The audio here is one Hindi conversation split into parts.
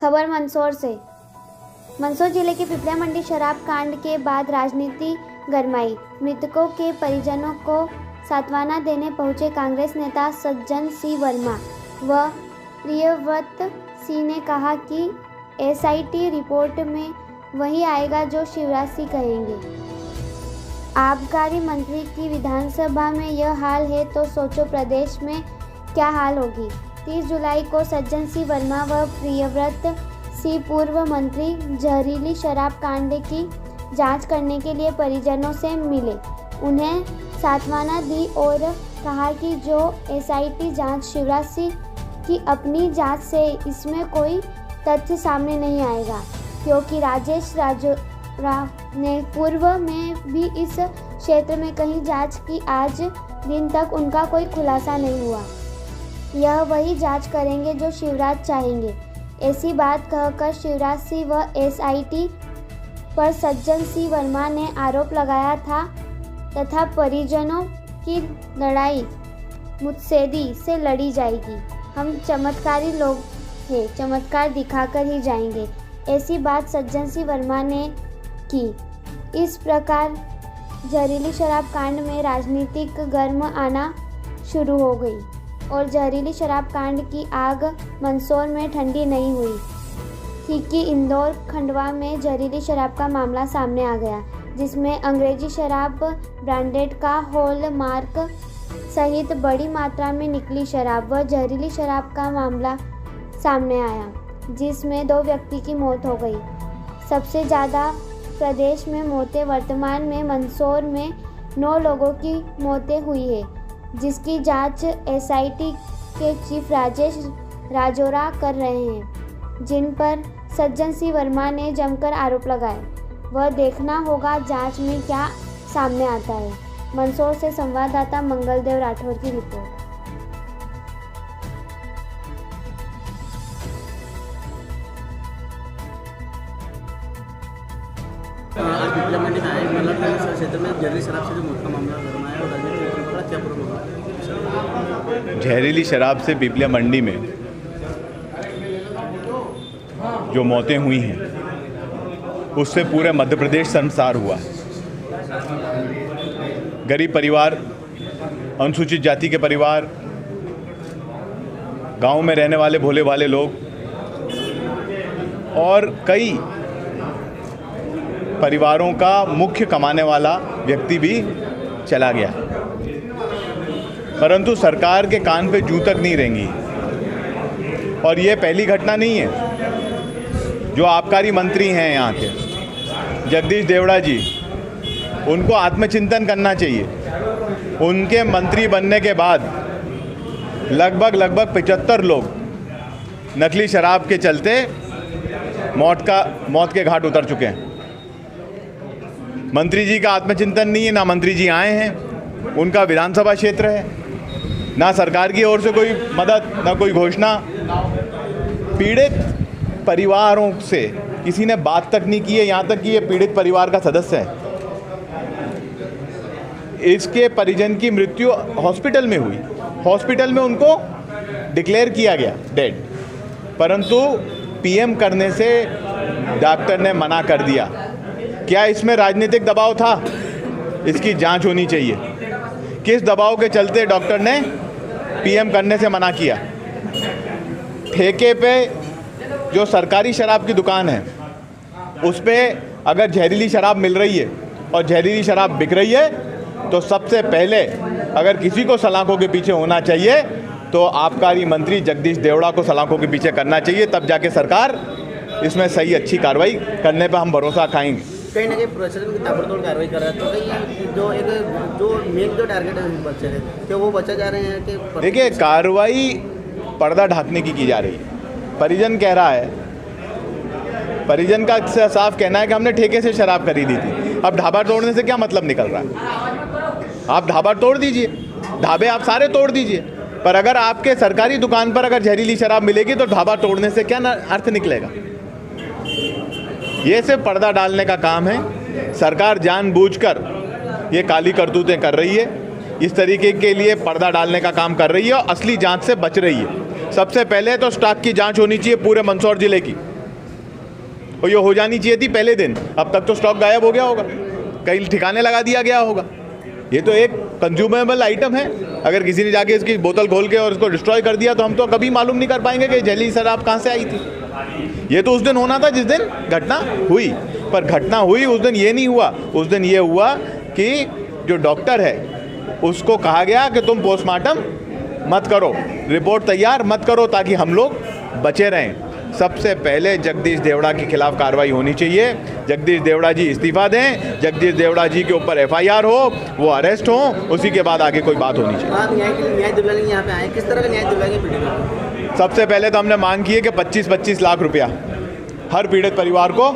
खबर मंदसौर से। मंदसौर जिले के पिपल्या मंडी शराब कांड के बाद राजनीति गरमाई। मृतकों के परिजनों को सांत्वना देने पहुंचे कांग्रेस नेता सज्जन सिंह वर्मा व प्रियव्रत सिंह ने कहा कि एसआईटी रिपोर्ट में वही आएगा जो शिवराज सिंह कहेंगे। आबकारी मंत्री की विधानसभा में यह हाल है तो सोचो प्रदेश में क्या हाल होगी। 30 जुलाई को सज्जन सिंह वर्मा व प्रियव्रत सिंह पूर्व मंत्री जहरीली शराब कांड की जांच करने के लिए परिजनों से मिले, उन्हें सांत्वना दी और कहा कि जो एसआईटी जांच शिवराज सिंह की अपनी जांच से इसमें कोई तथ्य सामने नहीं आएगा, क्योंकि राजेश राजोरा ने पूर्व में भी इस क्षेत्र में कहीं जांच की, आज दिन तक उनका कोई खुलासा नहीं हुआ। यह वही जांच करेंगे जो शिवराज चाहेंगे। ऐसी बात कहकर शिवराज सिंह व एसआईटी पर सज्जन सिंह वर्मा ने आरोप लगाया था तथा परिजनों की लड़ाई मुत्सद्दी से लड़ी जाएगी। हम चमत्कारी लोग हैं, चमत्कार दिखाकर ही जाएंगे, ऐसी बात सज्जन सिंह वर्मा ने की। इस प्रकार जहरीली शराब कांड में राजनीतिक गर्म आना शुरू हो गई और जहरीली शराब कांड की आग मंदसौर में ठंडी नहीं हुई थी कि इंदौर खंडवा में जहरीली शराब का मामला सामने आ गया, जिसमें अंग्रेजी शराब ब्रांडेड का हॉलमार्क सहित बड़ी मात्रा में निकली शराब व जहरीली शराब का मामला सामने आया, जिसमें 2 व्यक्ति की मौत हो गई। सबसे ज़्यादा प्रदेश में मौतें वर्तमान में मंदसौर में 9 लोगों की मौतें हुई है, जिसकी जांच एसआईटी के चीफ राजेश राजोरा कर रहे हैं, जिन पर सज्जन सिंह वर्मा ने जमकर आरोप लगाए। वह देखना होगा जांच में क्या सामने आता है। मंदसौर से संवाददाता मंगलदेव राठौर की रिपोर्ट। आज पिपल्या मंडी में आए मतलब क्षेत्र में जहरीली शराब से जो मौत का मामला गर्मा है और राजनीतिक बड़ा क्या प्रॉब्लम होगा। जहरीली शराब से पिपल्या मंडी में जो मौतें हुई हैं उससे पूरे मध्य प्रदेश शर्मसार हुआ है। गरीब परिवार, अनुसूचित जाति के परिवार, गांव में रहने वाले भोले भाले लोग और कई परिवारों का मुख्य कमाने वाला व्यक्ति भी चला गया, परंतु सरकार के कान पे जूं तक नहीं रेंगी। और ये पहली घटना नहीं है। जो आबकारी मंत्री हैं यहाँ के जगदीश देवड़ा जी, उनको आत्मचिंतन करना चाहिए। उनके मंत्री बनने के बाद लगभग 75 लोग नकली शराब के चलते मौत के घाट उतर चुके हैं। मंत्री जी का आत्मचिंतन नहीं है, ना मंत्री जी आए हैं, उनका विधानसभा क्षेत्र है, ना सरकार की ओर से कोई मदद, ना कोई घोषणा। पीड़ित परिवारों से किसी ने बात तक नहीं की है, यहाँ तक कि ये पीड़ित परिवार का सदस्य है। इसके परिजन की मृत्यु हॉस्पिटल में हुई, हॉस्पिटल में उनको डिक्लेयर किया गया डेड, परंतु पीएम करने से डॉक्टर ने मना कर दिया। क्या इसमें राजनीतिक दबाव था? इसकी जांच होनी चाहिए। किस दबाव के चलते डॉक्टर ने पीएम करने से मना किया? ठेके पे जो सरकारी शराब की दुकान है उस पे अगर जहरीली शराब मिल रही है और जहरीली शराब बिक रही है तो सबसे पहले अगर किसी को सलाखों के पीछे होना चाहिए तो आबकारी मंत्री जगदीश देवड़ा को सलाखों के पीछे करना चाहिए, तब जाके सरकार इसमें सही अच्छी कार्रवाई करने पर हम भरोसा खाएंगे। कहीं ना कहीं प्रशासन की ताबड़तोड़ कार्रवाई कर रहा है, तो कहीं जो मेन जो टारगेट है बच्चे थे क्या वो बचा जा रहे हैं कि? देखिए, कार्रवाई पर्दा ढकने की जा रही है। परिजन कह रहा है, परिजन का साफ कहना है कि हमने ठेके से शराब खरीदी थी। अब ढाबा तोड़ने से क्या मतलब निकल रहा है? आप ढाबा तोड़ दीजिए, ढाबे आप सारे तोड़ दीजिए, पर अगर आपके सरकारी दुकान पर अगर जहरीली शराब मिलेगी तो ढाबा तोड़ने से क्या अर्थ निकलेगा? ये सिर्फ पर्दा डालने का काम है। सरकार जानबूझकर ये काली करतूतें कर रही है इस तरीके के लिए पर्दा डालने का काम कर रही है और असली जांच से बच रही है। सबसे पहले तो स्टॉक की जांच होनी चाहिए पूरे मंदसौर जिले की, और ये हो जानी चाहिए थी पहले दिन। अब तक तो स्टॉक गायब हो गया होगा, कहीं ठिकाने लगा दिया गया होगा। ये तो एक कंज्यूमेबल आइटम है, अगर किसी ने जाके इसकी बोतल खोल के और इसको डिस्ट्रॉय कर दिया तो हम तो कभी मालूम नहीं कर पाएंगे कि जहरीली शराब कहाँ से आई थी। ये तो उस दिन होना था जिस दिन घटना हुई, पर घटना हुई उस दिन ये नहीं हुआ। उस दिन ये हुआ कि जो डॉक्टर है उसको कहा गया कि तुम पोस्टमार्टम मत करो, रिपोर्ट तैयार मत करो, ताकि हम लोग बचे रहें। सबसे पहले जगदीश देवड़ा के खिलाफ कार्रवाई होनी चाहिए। जगदीश देवड़ा जी इस्तीफा दें, जगदीश देवड़ा जी के ऊपर FIR हो, वो अरेस्ट हो, उसी के बाद आगे कोई बात होनी चाहिए। आप न्याय के लिए न्याय दिलवाने यहाँ पे आए, किस तरह का न्याय दिलवाएंगे पीड़ित को? सबसे पहले तो हमने मांग की है कि 25-25 लाख रुपया हर पीड़ित परिवार को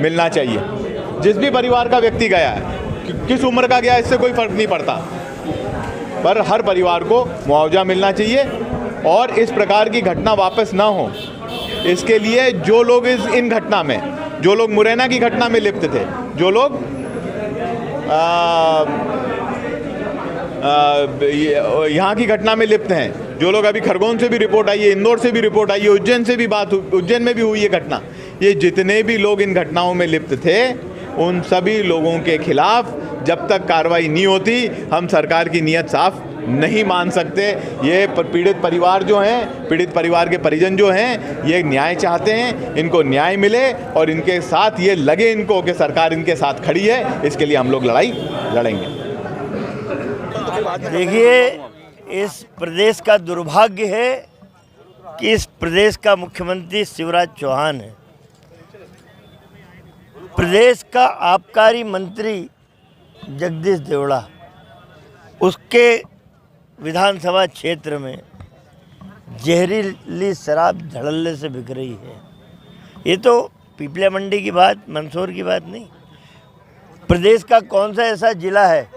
मिलना चाहिए। जिस भी परिवार का व्यक्ति गया है, किस उम्र का गया, इससे कोई फर्क नहीं पड़ता, पर हर परिवार को मुआवजा मिलना चाहिए और इस प्रकार की घटना वापस ना हो। इसके लिए जो लोग इन घटना में, जो लोग मुरैना की घटना में लिप्त थे, जो लोग यहाँ की घटना में लिप्त हैं, जो लोग अभी खरगोन से भी रिपोर्ट आई है, इंदौर से भी रिपोर्ट आई है, उज्जैन से भी उज्जैन में भी हुई है घटना, ये जितने भी लोग इन घटनाओं में लिप्त थे, उन सभी लोगों के खिलाफ जब तक कार्रवाई नहीं होती हम सरकार की नीयत साफ नहीं मान सकते। ये पीड़ित परिवार जो हैं, पीड़ित परिवार के परिजन जो हैं, ये न्याय चाहते हैं, इनको न्याय मिले और इनके साथ ये लगे इनको कि सरकार इनके साथ खड़ी है। इसके लिए हम लोग लड़ाई लड़ेंगे। देखिए, इस प्रदेश का दुर्भाग्य है कि इस प्रदेश का मुख्यमंत्री शिवराज चौहान है। प्रदेश का आबकारी मंत्री जगदीश देवड़ा, उसके विधानसभा क्षेत्र में जहरीली शराब धड़ल्ले से बिक रही है। ये तो पिपलिया मंडी की बात, मंदसौर की बात नहीं। प्रदेश का कौन सा ऐसा जिला है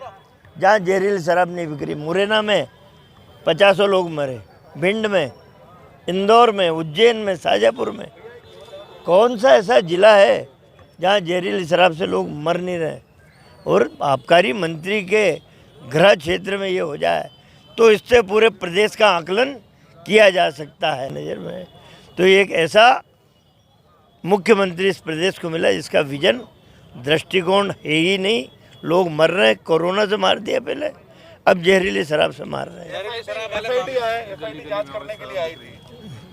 जहाँ जहरीली शराब नहीं बिक रही? मुरैना में 50 लोग मरे, भिंड में, इंदौर में, उज्जैन में, शाजापुर में। कौन सा ऐसा जिला है जहाँ जहरीली शराब से लोग मर नहीं रहे? और आबकारी मंत्री के गृह क्षेत्र में ये हो जाए तो इससे पूरे प्रदेश का आकलन किया जा सकता है नज़र में। तो एक ऐसा मुख्यमंत्री इस प्रदेश को मिला जिसका विजन, दृष्टिकोण है ही नहीं। लोग मर रहे हैं, कोरोना से मार दिया पहले, अब जहरीली शराब से मार रहे हैं। SIT जांच करने के लिए आई थी,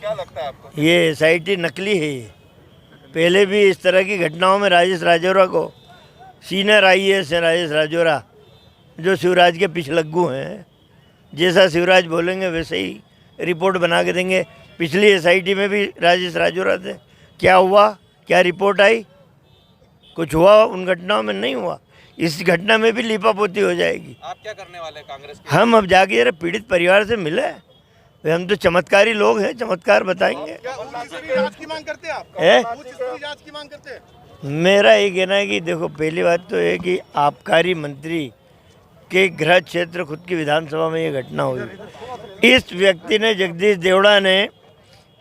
क्या लगता है आपको? ये SIT नकली है। ये पहले भी इस तरह की घटनाओं में राजेश राजौरा को, सीनियर IAS है राजेश राजौरा, जो शिवराज के पिछलग्गू हैं, जैसा शिवराज बोलेंगे वैसे ही रिपोर्ट बना के देंगे। पिछली SIT में भी राजेश राजौरा थे, क्या हुआ, क्या रिपोर्ट आई? कुछ हुआ उन घटनाओं में? नहीं हुआ। इस घटना में भी लीपापोती हो जाएगी। आप क्या करने वाले कांग्रेस के? हम अब जाके जरा पीड़ित परिवार से मिले, हम तो चमत्कारी लोग हैं, चमत्कार बताएंगे। क्या जांच की मांग करते हैं आप? जांच की मांग करते हैं? मेरा ये कहना है कि देखो, पहली बात तो है कि आबकारी मंत्री के गृह क्षेत्र खुद की विधानसभा में ये घटना हुई। इस व्यक्ति ने, जगदीश देवड़ा ने,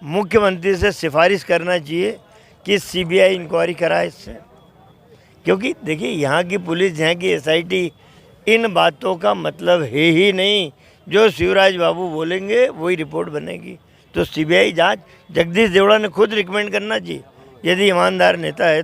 मुख्यमंत्री से सिफारिश करना चाहिए कि CBI इंक्वायरी कराए इससे। क्योंकि देखिए, यहाँ की पुलिस, यहाँ की SIT इन बातों का मतलब है ही नहीं। जो शिवराज बाबू बोलेंगे वही रिपोर्ट बनेगी। तो CBI जांच जगदीश देवड़ा ने खुद रिकमेंड करना चाहिए, यदि ईमानदार नेता है।